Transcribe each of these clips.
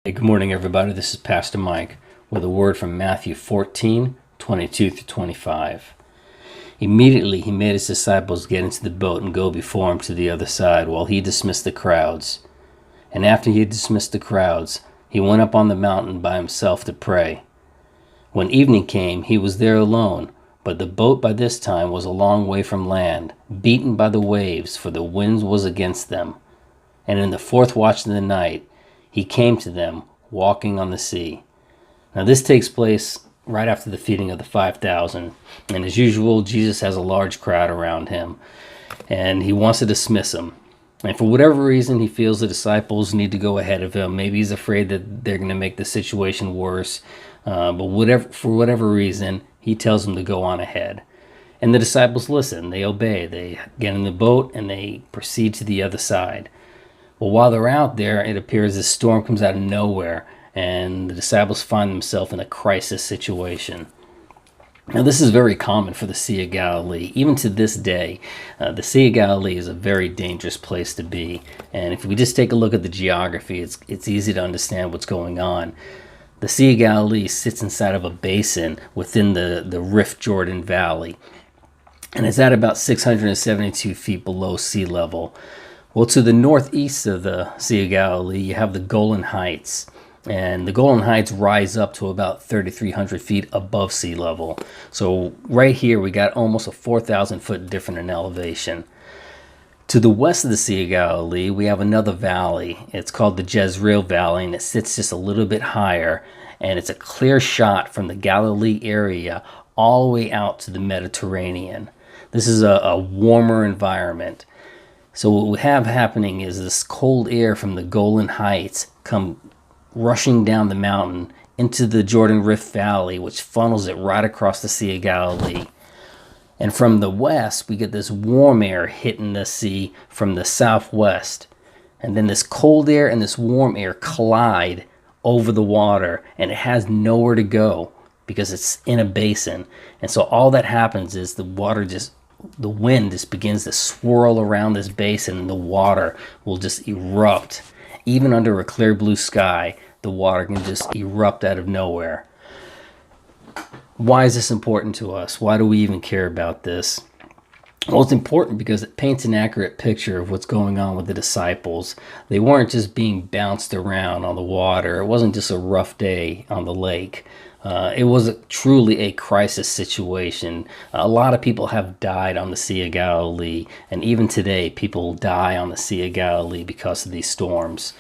Hey, good morning, everybody. This is Pastor Mike with a word from Matthew 14:22-25. Immediately he made his disciples get into the boat and go before him to the other side while he dismissed the crowds. And after he had dismissed the crowds, he went up on the mountain by himself to pray. When evening came, he was there alone, but the boat by this time was a long way from land, beaten by the waves, for the wind was against them. And in the fourth watch of the night, he came to them, walking on the sea. Now this takes place right after the feeding of the 5,000. And as usual, Jesus has a large crowd around him. And he wants to dismiss them. And for whatever reason, he feels the disciples need to go ahead of him. Maybe he's afraid that they're going to make the situation worse. But for whatever reason, he tells them to go on ahead. And the disciples listen. They obey. They get in the boat and they proceed to the other side. Well, while they're out there, it appears this storm comes out of nowhere, and the disciples find themselves in a crisis situation. Now, this is very common for the Sea of Galilee. Even to this day, the Sea of Galilee is a very dangerous place to be. And if we just take a look at the geography, it's easy to understand what's going on. The Sea of Galilee sits inside of a basin within the Rift Jordan Valley, and it's at about 672 feet below sea level. Well, to the northeast of the Sea of Galilee, you have the Golan Heights. And the Golan Heights rise up to about 3,300 feet above sea level. So right here, we got almost a 4,000 foot difference in elevation. To the west of the Sea of Galilee, we have another valley. It's called the Jezreel Valley, and it sits just a little bit higher. And it's a clear shot from the Galilee area all the way out to the Mediterranean. This is a warmer environment. So what we have happening is this cold air from the Golan Heights come rushing down the mountain into the Jordan Rift Valley, which funnels it right across the Sea of Galilee. And from the west, we get this warm air hitting the sea from the southwest. And then this cold air and this warm air collide over the water, and it has nowhere to go because it's in a basin. And so all that happens is the wind just begins to swirl around this basin, and the water will just erupt. Even under a clear blue sky, the water can just erupt out of nowhere. Why is this important to us? Why do we even care about this? Well, it's important because it paints an accurate picture of what's going on with the disciples. They weren't just being bounced around on the water. It wasn't just a rough day on the lake. It was truly a crisis situation. A lot of people have died on the Sea of Galilee, and even today, people die on the Sea of Galilee because of these storms.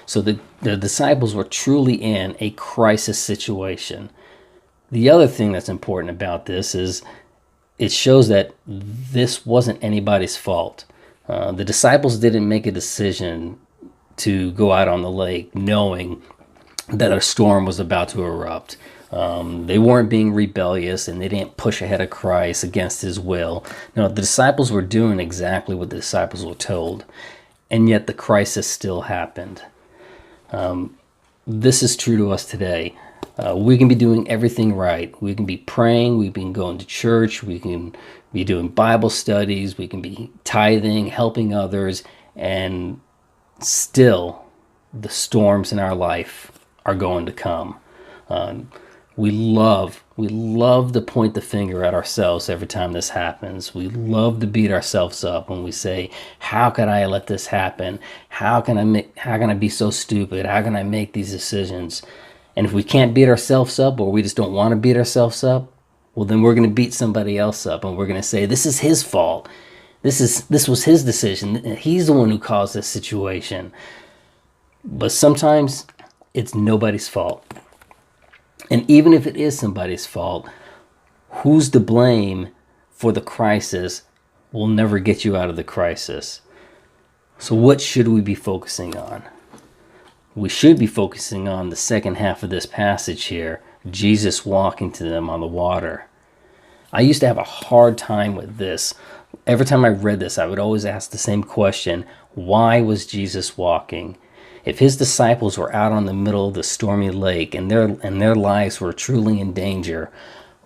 So the disciples were truly in a crisis situation. The other thing that's important about this is it shows that this wasn't anybody's fault. The disciples didn't make a decision to go out on the lake knowing that a storm was about to erupt. They weren't being rebellious, and they didn't push ahead of Christ against his will. No, the disciples were doing exactly what the disciples were told, and yet the crisis still happened. This is true to us today. We can be doing everything right. We can be praying, we can go into church, we can be doing Bible studies, we can be tithing, helping others, and still the storms in our life are going to come. We love to point the finger at ourselves every time this happens. We love to beat ourselves up when we say, how can I let this happen? How can I be so stupid? How can I make these decisions? And if we can't beat ourselves up, or we just don't want to beat ourselves up, well, then we're going to beat somebody else up, and we're going to say, this is his fault. This was his decision. He's the one who caused this situation. But sometimes it's nobody's fault. And even if it is somebody's fault, who's to blame for the crisis will never get you out of the crisis. So what should we be focusing on? We should be focusing on the second half of this passage here, Jesus walking to them on the water. I used to have a hard time with this. Every time I read this, I would always ask the same question: why was Jesus walking? If his disciples were out on the middle of the stormy lake and their lives were truly in danger,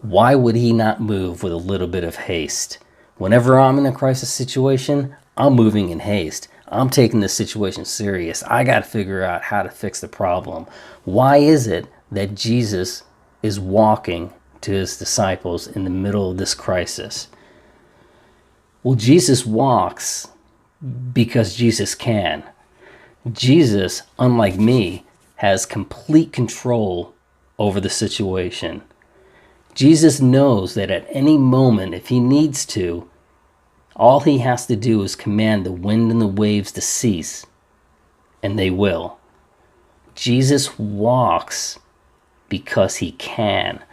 why would he not move with a little bit of haste? Whenever I'm in a crisis situation, I'm moving in haste. I'm taking this situation serious. I got to figure out how to fix the problem. Why is it that Jesus is walking to his disciples in the middle of this crisis? Well, Jesus walks because Jesus can. Jesus, unlike me, has complete control over the situation. Jesus knows that at any moment, if he needs to, all he has to do is command the wind and the waves to cease, and they will. Jesus walks because he can.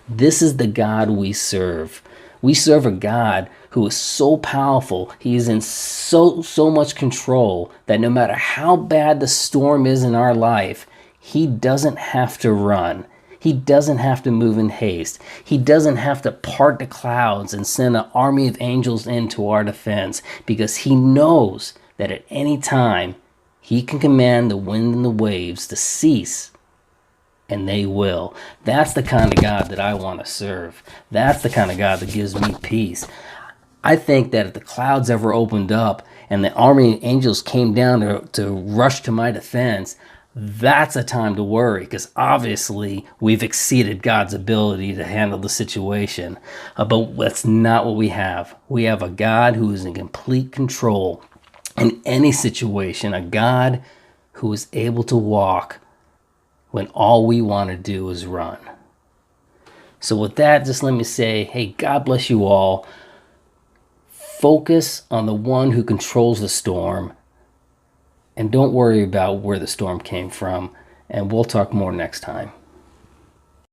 This is the God we serve. We serve a God who is so powerful. He is in so much control that no matter how bad the storm is in our life, he doesn't have to run. He doesn't have to move in haste. He doesn't have to part the clouds and send an army of angels into our defense, because he knows that at any time he can command the wind and the waves to cease, and they will. That's the kind of God that I want to serve. That's the kind of God that gives me peace. I think that if the clouds ever opened up and the army of angels came down to rush to my defense, that's a time to worry, because obviously we've exceeded God's ability to handle the situation. But that's not what we have. We have a God who is in complete control in any situation, a God who is able to walk when all we want to do is run. So with that, just let me say, hey, God bless you all. Focus on the one who controls the storm, and don't worry about where the storm came from. And we'll talk more next time.